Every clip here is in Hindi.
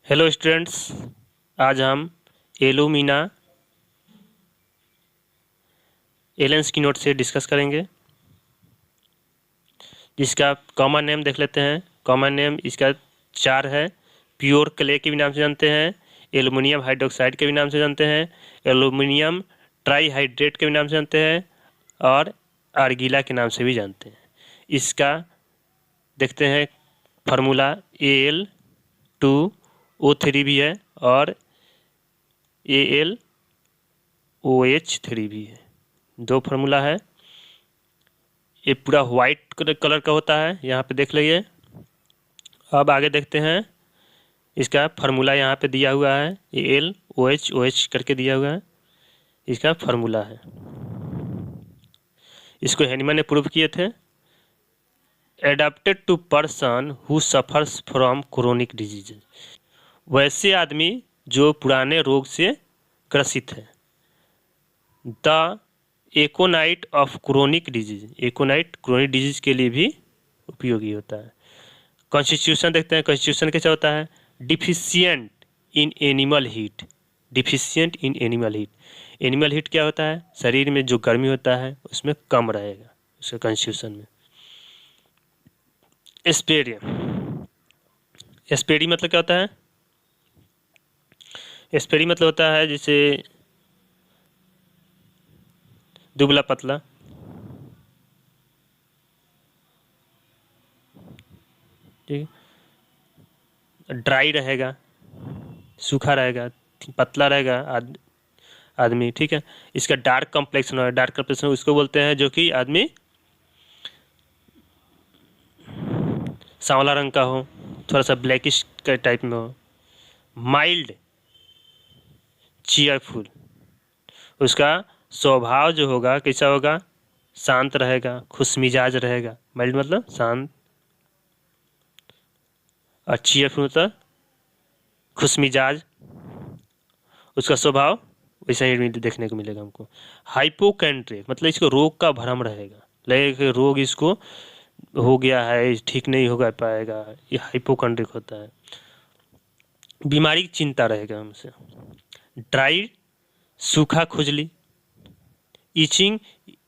हेलो स्टूडेंट्स, आज हम एलुमिना एलेंस की नोट से डिस्कस करेंगे, जिसका कॉमन नेम देख लेते हैं। कॉमन नेम इसका 4 है। प्योर क्ले के भी नाम से जानते हैं, एल्युमिनियम हाइड्रोक्साइड के भी नाम से जानते हैं, एल्युमिनियम ट्राईहाइड्रेट के भी नाम से जानते हैं और आर्गीला के नाम से भी जानते हैं। इसका देखते हैं फार्मूला Al2O3 भी है और AlOH3 भी है। दो फार्मूला है। ये पूरा वाइट कलर का होता है, यहाँ पे देख लीजिए। अब आगे देखते हैं, इसका फार्मूला यहाँ पे दिया हुआ है, AlOH करके दिया हुआ है, इसका फार्मूला है। इसको हैनीमैन ने प्रूव किए थे। Adapted to person who suffers from chronic disease, वैसे आदमी जो पुराने रोग से ग्रसित है। The aconite of chronic disease, aconite chronic disease के लिए भी उपयोगी होता है। कॉन्स्टिट्यूशन देखते हैं, कॉन्स्टिट्यूशन कैसा होता है। Deficient in animal heat, deficient in animal heat. Animal heat क्या होता है, शरीर में जो गर्मी होता है उसमें कम रहेगा उसके कॉन्स्टिट्यूशन में। एस्पेरियम, एस्पेरी मतलब क्या होता है। एस्पेरी मतलब होता है जैसे दुबला पतला, ठीक है। ड्राई रहेगा, सूखा रहेगा, पतला रहेगा आदमी, ठीक है। इसका डार्क कॉम्प्लेक्शन है, डार्क कॉम्प्लेक्शन उसको बोलते हैं जो कि आदमी सांवला रंग का हो, थोड़ा सा ब्लैकिश का टाइप में हो। माइल्ड चीयरफुल, उसका स्वभाव जो होगा कैसा होगा, शांत रहेगा, खुशमिजाज रहेगा। माइल्ड मतलब शांत और चीयरफुल मतलब खुशमिजाज, उसका स्वभाव वैसा ही देखने को मिलेगा हमको। हाइपोकेंड्रिक मतलब इसको रोग का भ्रम रहेगा, लगेगा कि रोग इसको हो गया है, ठीक नहीं होगा पाएगा, ये हाइपोकेंड्रिक होता है। बीमारी की चिंता रहेगा हमसे। ड्राई सूखा खुजली, itching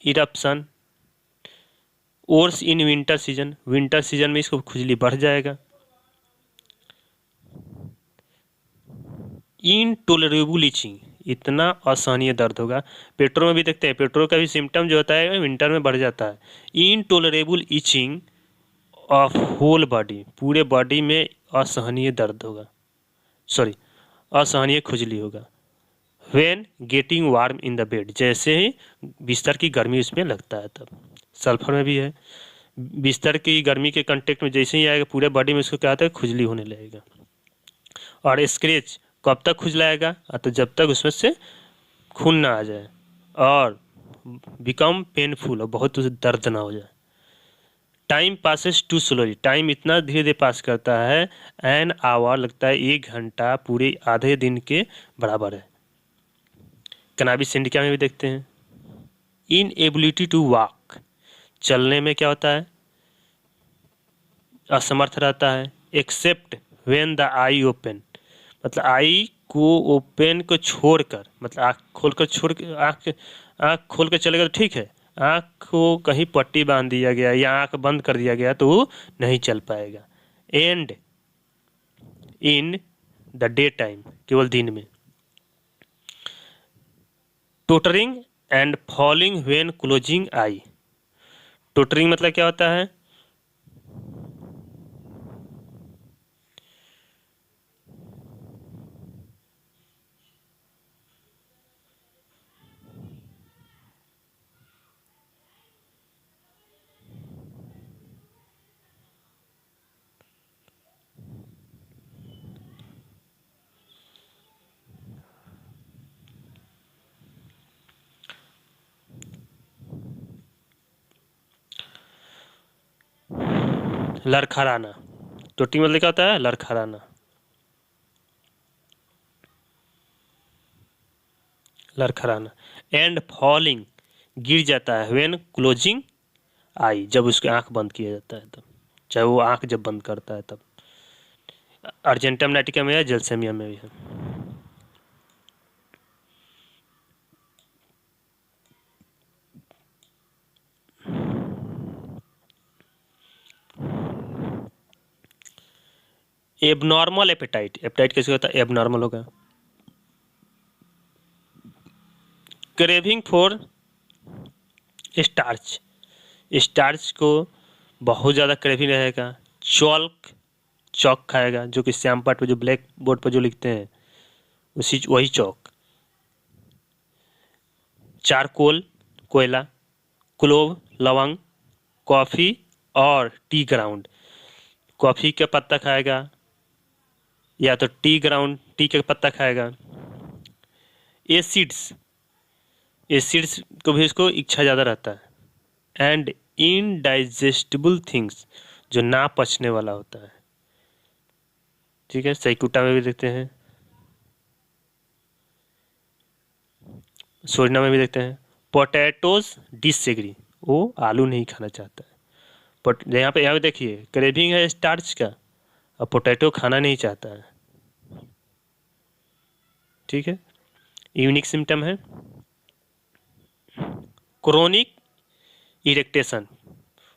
eruption, worse in winter season, winter season में इसको खुजली बढ़ जाएगा। इनटोलरेबल इचिंग, इतना असहनीय दर्द होगा। पेट्रो में भी देखते हैं, पेट्रो का भी सिम्टम जो होता है विंटर में बढ़ जाता है। इनटोलरेबल इचिंग ऑफ होल बॉडी, पूरे बॉडी में असहनीय दर्द होगा, सॉरी असहनीय खुजली होगा। When getting warm in the bed, जैसे ही बिस्तर की गर्मी उसमें लगता है तब। सल्फर में भी है, बिस्तर की गर्मी के कांटेक्ट में जैसे ही आएगा पूरे बॉडी में उसको क्या होता है, खुजली होने लगेगा। और स्क्रैच कब तक खुजलाएगा, तो जब तक उसमें से खून ना आ जाए और बिकम पेनफुल, और बहुत उसे दर्द ना हो जाए। Time passes too slowly, time इतना धीरे धीरे पास करता है, एन आवर लगता है 1 घंटा पूरे आधे दिन के बराबर है। कैनाबिस इंडिका में भी देखते हैं। इन एबिलिटी टू वॉक, चलने में क्या होता है, असमर्थ रहता है। Except when the I open, मतलब आई को ओपन को छोड़कर, मतलब आँख खोलकर छोड़ के, आँख खोल कर चलेगा तो ठीक है, आँख को कहीं पट्टी बांध दिया गया या आँख बंद कर दिया गया तो वो नहीं चल पाएगा। And in the day time, केवल दिन में। टोटरिंग एंड फॉलिंग व्हेन क्लोजिंग आई, टोटरिंग मतलब क्या होता है, लड़खड़ाना। टोटरिंग मतलब क्या होता है, लड़खड़ाना, लड़खड़ाना। एंड फॉलिंग गिर जाता है, व्हेन क्लोजिंग आई, जब उसकी आंख बंद किया जाता है तब, चाहे वो आंख जब बंद करता है तब। अर्जेंटम नाइटिका में है, जेलसेमिया में भी है। एबनॉर्मल एपेटाइट, एपेटाइट कैसे होता है? एबनॉर्मल होगा। क्रेविंग फॉर स्टार्च, स्टार्च को बहुत ज़्यादा क्रेविंग रहेगा। चॉक खाएगा, जो कि श्याम पाठ पे जो ब्लैक बोर्ड पर जो लिखते हैं वही चॉक। चारकोल, कोयला, क्लोव, लवंग, कॉफ़ी और टी ग्राउंड। कॉफ़ी का पत्ता खाएगा या तो टी का पत्ता खाएगा। एसिड्स को भी इसको इच्छा ज़्यादा रहता है। एंड इनडाइजेस्टिबल थिंग्स, जो ना पचने वाला होता है। ठीक है, सैकुटा में भी देखते हैं, सोजना में भी देखते हैं। पोटैटोज डिसएग्री, वो आलू नहीं खाना चाहता है। बट यहाँ पे देखिए, क्रेविंग है स्टार्च का और पोटैटो खाना नहीं चाहता है। ठीक है, यूनिक सिम्टम है क्रोनिक इरेक्टेशन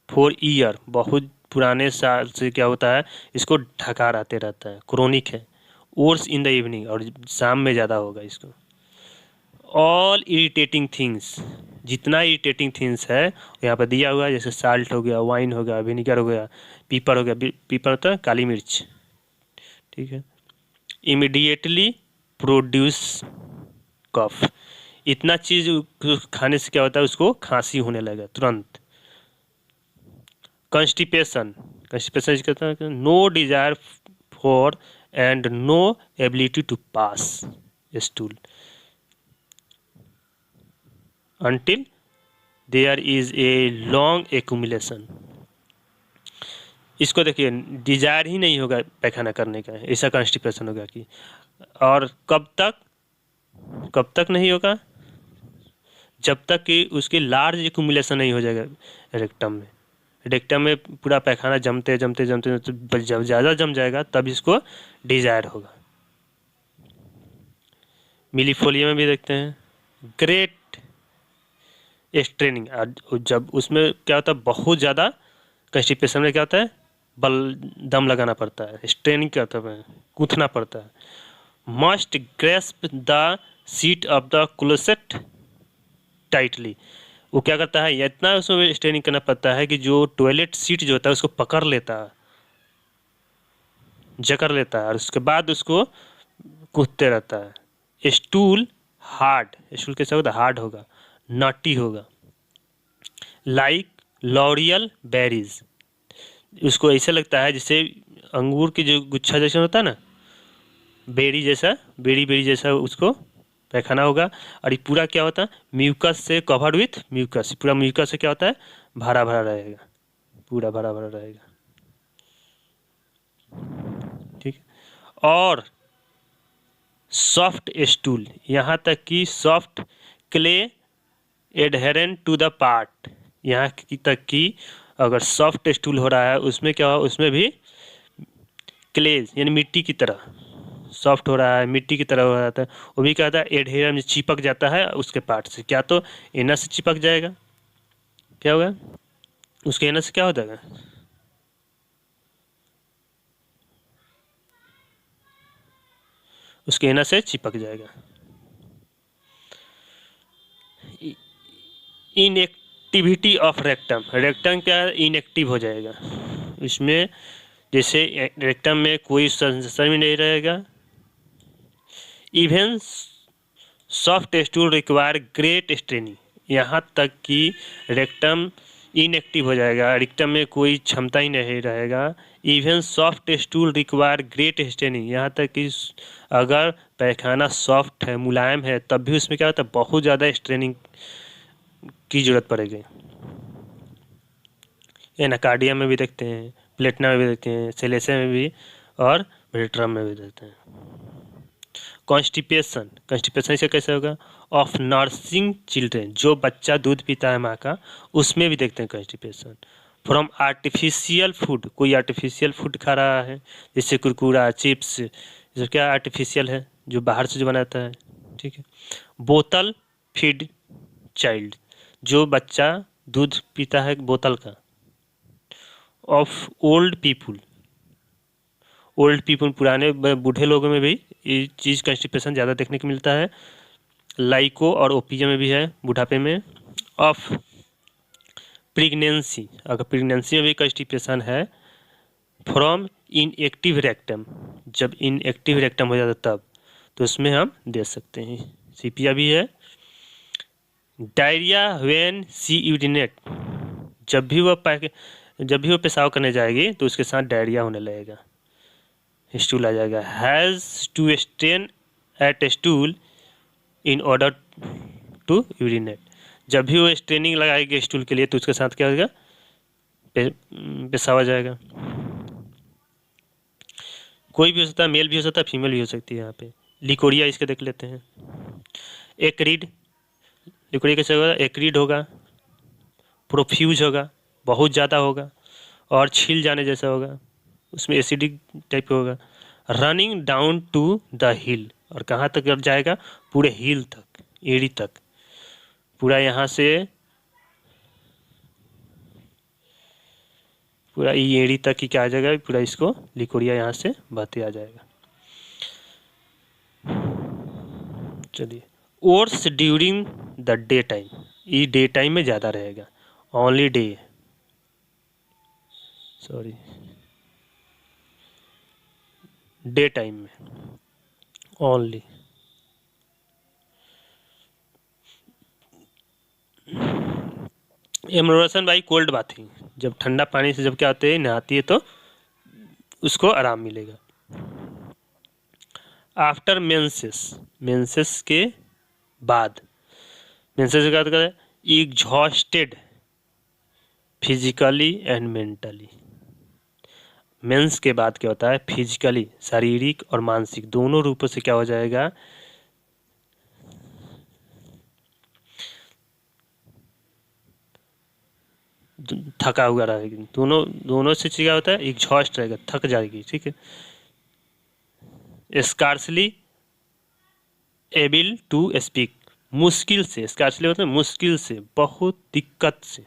फॉर ईयर, बहुत पुराने साल से क्या होता है, इसको ढका रहते रहता है, क्रोनिक है। ओर्स इन द इवनिंग, और शाम में ज़्यादा होगा इसको। ऑल इरिटेटिंग थिंग्स, जितना इरिटेटिंग थिंग्स है यहाँ पर दिया हुआ है, जैसे साल्ट हो गया, वाइन हो गया, विनीगर हो गया, पीपर हो गया, पीपर होता है काली मिर्च। ठीक है, इमीडिएटली प्रोड्यूस कफ, इतना चीज़ खाने से क्या होता है, उसको खांसी होने लगेगा तुरंत। कंस्टिपेशन कहता है no desire for and no ability to pass stool until there is a long accumulation। इसको देखिए, डिजायर ही नहीं होगा पैखाना करने का, ऐसा कॉन्स्टिपेशन होगा कि। और कब तक नहीं होगा? जब तक कि उसकी लार्ज एक्यूमुलेशन नहीं हो जाएगा रेक्टम में पूरा पैखाना जमते जब ज़्यादा जम जाएगा तब इसको डिजायर होगा। मिलीफोलिया में भी देखते हैं ग्रेट स्ट्रेनिंग, जब उसमें क्या होता है, बहुत ज़्यादा कंस्टिपेशन में क्या होता है, दम लगाना पड़ता है, स्ट्रेनिंग करता है, गूंथना पड़ता है। Must grasp the seat of the closet tightly, वो क्या करता है, इतना उसमें स्ट्रेनिंग करना पड़ता है कि जो टॉयलेट सीट जो होता है उसको पकड़ लेता है, जकड़ लेता है, और उसके बाद उसको कूदते रहता है। स्टूल कैसा होगा, हार्ड होगा, नटी होगा। लाइक लॉरियल बेरीज, उसको ऐसा लगता है जैसे अंगूर की जो गुच्छा जैसा होता है ना, बेरी जैसा उसको पैखाना होगा। और ये पूरा क्या होता है, म्यूकस से कवर्ड विथ म्यूकस, पूरा म्यूकस से क्या होता है, भरा भरा रहेगा, पूरा भरा भरा रहेगा। ठीक, और सॉफ्ट स्टूल, यहाँ तक कि soft clay adherent to the part, यहाँ तक कि अगर सॉफ्ट स्टूल हो रहा है उसमें क्या हो, उसमें भी क्लेज यानी मिट्टी की तरह सॉफ्ट हो रहा है, मिट्टी की तरह हो रहा था, वो भी क्या होता है, एडहेरेंट में चिपक जाता है उसके पार्ट से। क्या तो एनस से चिपक जाएगा, क्या होगा, उसके एनस से क्या हो जाएगा, उसके एनस से चिपक जाएगा। इनएक्टिविटी ऑफ रेक्टम, रेक्टम क्या इनएक्टिव हो जाएगा, इसमें जैसे रेक्टम में कोई सेंसर भी नहीं रहेगा। Even soft stool require great straining, यहाँ तक कि रेक्टम इनएक्टिव हो जाएगा, रेक्टम में कोई क्षमता ही नहीं रहेगा। Even soft stool require great straining, यहाँ तक कि अगर पैखाना सॉफ्ट है, मुलायम है, तब भी उसमें क्या होता है, बहुत ज़्यादा स्ट्रेनिंग की जरूरत पड़ेगी। एनाकार्डिया में भी देखते हैं, प्लेटना में भी देखते हैं, सेलेसिया में भी और वेट्रम में भी देखते हैं। कॉन्स्टिपेशन से कैसे होगा, ऑफ नर्सिंग चिल्ड्रेन, जो बच्चा दूध पीता है माँ का, उसमें भी देखते हैं कॉन्स्टिपेशन। फ्रॉम आर्टिफिशियल फूड, कोई आर्टिफिशियल फूड खा रहा है जैसे कुरकुरा, चिप्स, ये सब क्या आर्टिफिशियल है, जो बाहर से जो बनाता है, ठीक है। बोतल फीड चाइल्ड, जो बच्चा दूध पीता है बोतल का। Of old people, old people पुराने बूढ़े लोगों में भी ये चीज़ कंस्टिपेशन ज़्यादा देखने को मिलता है। लाइको और ओपियम में भी है बुढ़ापे में। ऑफ प्रेगनेंसी, अगर प्रेगनेंसी में भी कंस्टिपेशन है। फ्रॉम इनएक्टिव रेक्टम, जब इनएक्टिव रेक्टम हो जाता तब, तो उसमें हम दे सकते हैं। सीपिया भी है। डायरिया व्हेन शी यूरिनेट, जब भी वो पेशाब करने जाएगी तो उसके साथ डायरिया होने लगेगा, स्टूल आ जाएगा। Has to stand at stool in order to urinate, जब भी वो स्ट्रेनिंग लगाएगी स्टूल के लिए तो उसके साथ क्या होगा, पेशाब आ जाएगा। कोई भी हो सकता है, मेल भी हो सकता है, फीमेल भी हो सकती है। यहाँ पे लिकोरिया इसके देख लेते हैं। एक्रीड, लिकोरिया कैसे होगा, एक्रीड होगा, प्रोफ्यूज होगा, बहुत ज़्यादा होगा, और छील जाने जैसा होगा, उसमें एसिडिक टाइप का होगा। Running down to the hill, और कहाँ तक जाएगा, पूरे हिल तक, एड़ी तक, पूरा यहाँ से पूरा एड़ी तक ही क्या आ जाएगा, पूरा इसको लिकोरिया यहाँ से बहते आ जाएगा। चलिए, ores during the day time, ये डे टाइम में ज़्यादा रहेगा, only day, sorry day time में ओनली। एमरोशन बाई कोल्ड बाथिंग, जब ठंडा पानी से जब क्या होते हैं, नहाती है तो उसको आराम मिलेगा। आफ्टर मेंसेस, मेंसेस के बाद, मेंसेस के बाद क्या, exhausted physically and mentally, menses के बाद क्या होता है, फिजिकली, शारीरिक और मानसिक दोनों रूपों से क्या हो जाएगा, थका हुआ रहेगी, दोनों से क्या होता है, एग्जॉस्ट रहेगा, थक जाएगी, ठीक है। स्कार्सली एबिल टू स्पीक, मुश्किल से, स्कार्सली होता है मुश्किल से, बहुत दिक्कत से,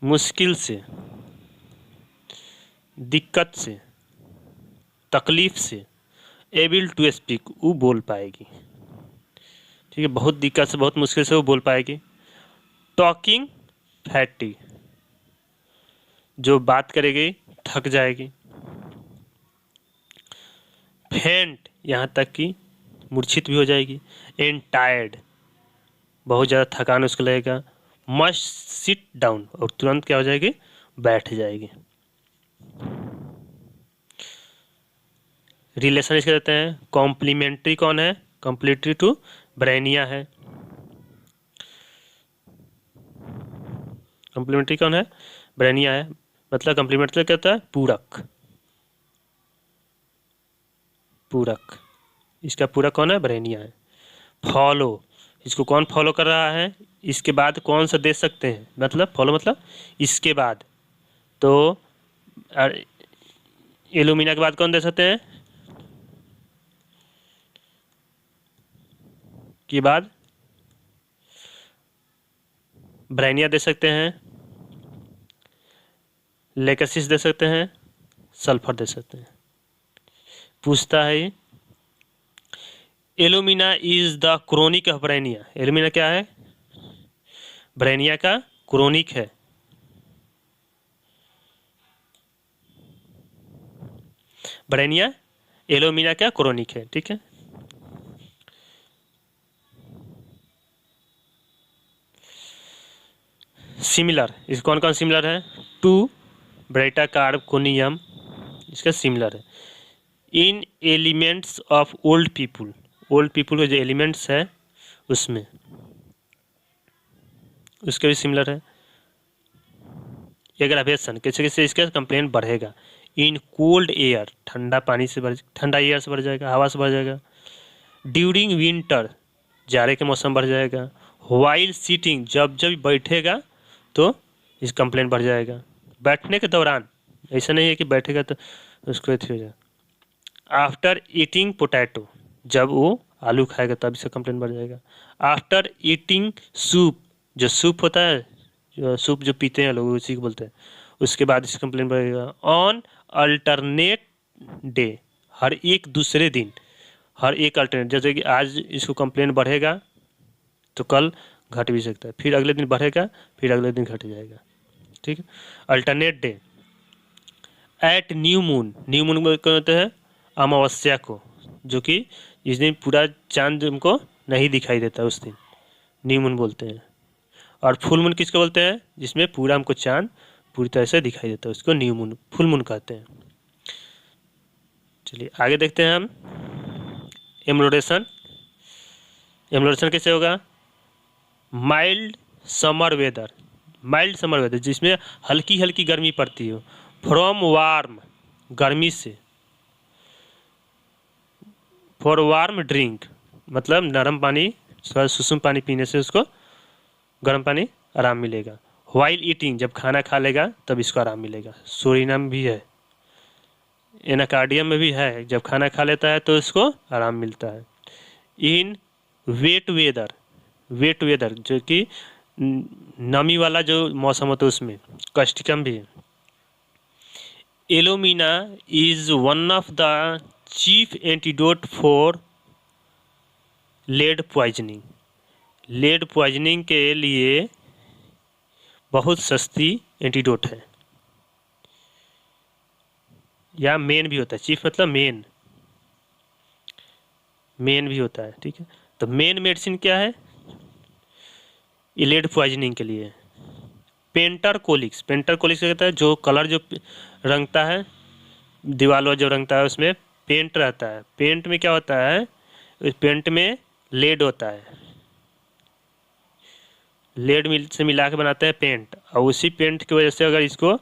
मुश्किल से, दिक्कत से, तकलीफ से, एबिल टू स्पीक, वो बोल पाएगी, ठीक है, बहुत दिक्कत से, बहुत मुश्किल से वो बोल पाएगी। टॉकिंग फैटी, जो बात करेगी थक जाएगी। फेंट, यहाँ तक कि मूर्छित भी हो जाएगी। एंड टायर्ड, बहुत ज़्यादा थकान उसको लगेगा। मस्ट सिट डाउन, और तुरंत क्या हो जाएगी, बैठ जाएगी। रिलेशन इसके देते हैं। कॉम्प्लीमेंट्री कौन है, कॉम्प्लीमेंट्री टू ब्रेनिया है, कॉम्प्लीमेंट्री कौन है, ब्रेनिया है, मतलब कॉम्प्लीमेंट्री क्या होता है, पूरक, पूरक, इसका पूरक कौन है, ब्रेनिया है। फॉलो, इसको कौन फॉलो कर रहा है, इसके बाद कौन सा दे सकते हैं, मतलब फॉलो मतलब इसके बाद, तो एलुमिना के बाद कौन दे सकते हैं, के बाद ब्रेनिया दे सकते हैं, लेकेसिस दे सकते हैं, सल्फर दे सकते हैं। पूछता है alumina is the chronic of bryonia, alumina क्या है, ब्रेनिया का क्रोनिक है। ब्रेनिया एलुमिना का क्रोनिक है, ठीक है। सिमिलर, इस कौन कौन सिमिलर है, टू ब्रेटा कार्बोनियम, इसका सिमिलर है। In elements of old people, old people के जो एलिमेंट्स है उसमें, उसके भी सिमिलर है। एग्रावेशन, कैसे कैसे इसका कंप्लेंट बढ़ेगा। इन कोल्ड एयर, ठंडा पानी से ठंडा एयर से बढ़ जाएगा, हवा से बढ़ जाएगा। ड्यूरिंग विंटर, जाड़े के मौसम बढ़ जाएगा। वाइल सीटिंग, जब जब बैठेगा तो इस कंप्लेंट बढ़ जाएगा। बैठने के दौरान, ऐसा नहीं है कि बैठेगा तो उसको अथी हो जाए। आफ्टर ईटिंग पोटैटो, जब वो आलू खाएगा तब इसका कंप्लेंट बढ़ जाएगा। आफ्टर ईटिंग सूप, जो सूप होता है, जो सूप जो पीते हैं लोग उसी को बोलते हैं, उसके बाद इसका कंप्लेंट बढ़ेगा। ऑन अल्टरनेट डे, हर एक दूसरे दिन, हर एक अल्टरनेट, जैसे कि आज इसको कंप्लेंट बढ़ेगा तो कल घट भी सकता है, फिर अगले दिन बढ़ेगा, फिर अगले दिन घट जाएगा। ठीक है। Alternate day. At new moon, new moon को होता है अमावस्या को, जो कि जिस दिन पूरा चांद हमको नहीं दिखाई देता उस दिन न्यू मून बोलते हैं। और फुल मून किसको बोलते हैं, जिसमें पूरा हमको चांद पूरी तरह से दिखाई देता है, उसको न्यू मून, फुल मून कहते हैं। चलिए आगे देखते हैं हम। एम्लोरेशन, एम्लोरेशन कैसे होगा? Mild summer weather, mild summer weather जिसमें हल्की हल्की गर्मी पड़ती हो। फ्रॉम वार्म, गर्मी से। फॉर वार्म ड्रिंक, मतलब नरम पानी, थोड़ा सुसुम पानी पीने से उसको गर्म पानी आराम मिलेगा। वाइल ईटिंग, जब खाना खा लेगा तब इसको आराम मिलेगा। सूरिनाम भी है, एनाकार्डियम में भी है, जब खाना खा लेता है तो इसको आराम मिलता है। इन वेट वेदर, वेट वेदर जो कि नमी वाला जो मौसम होता है उसमें कस्टिकम भी है। Alumina is one of the chief antidote for lead poisoning, lead poisoning के लिए बहुत सस्ती एंटीडोट है, या मेन भी होता है, चीफ मतलब मेन, मेन भी होता है। ठीक है, तो मेन मेडिसिन क्या है ये लेड पॉइजनिंग के लिए? पेंटर कोलिक्स, पेंटर कोलिक्स क्या कहता है, जो कलर जो रंगता है दीवार जो रंगता है उसमें पेंट रहता है। पेंट में क्या होता है, उस पेंट में लेड होता है, लेड मिल से मिला के बनाते हैं पेंट, और उसी पेंट की वजह से अगर इसको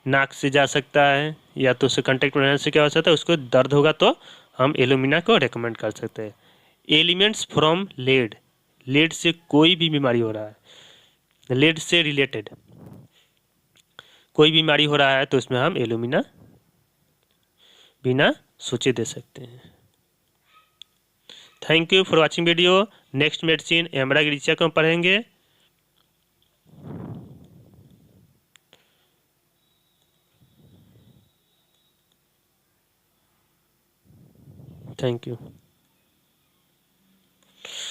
नाक से जा सकता है या तो उससे कांटेक्ट बनाने से क्या हो सकता है, उसको दर्द होगा तो हम एलुमिना को रेकमेंड कर सकते हैं। एलिमेंट्स फ्रॉम लेड, लेड से कोई भी बीमारी हो रहा है, लेड से रिलेटेड कोई बीमारी हो रहा है तो उसमें हम एलुमिना बिना सोचे दे सकते हैं। Thank you for watching video. Next medicine ambra grisea को हम पढ़ेंगे। Thank you.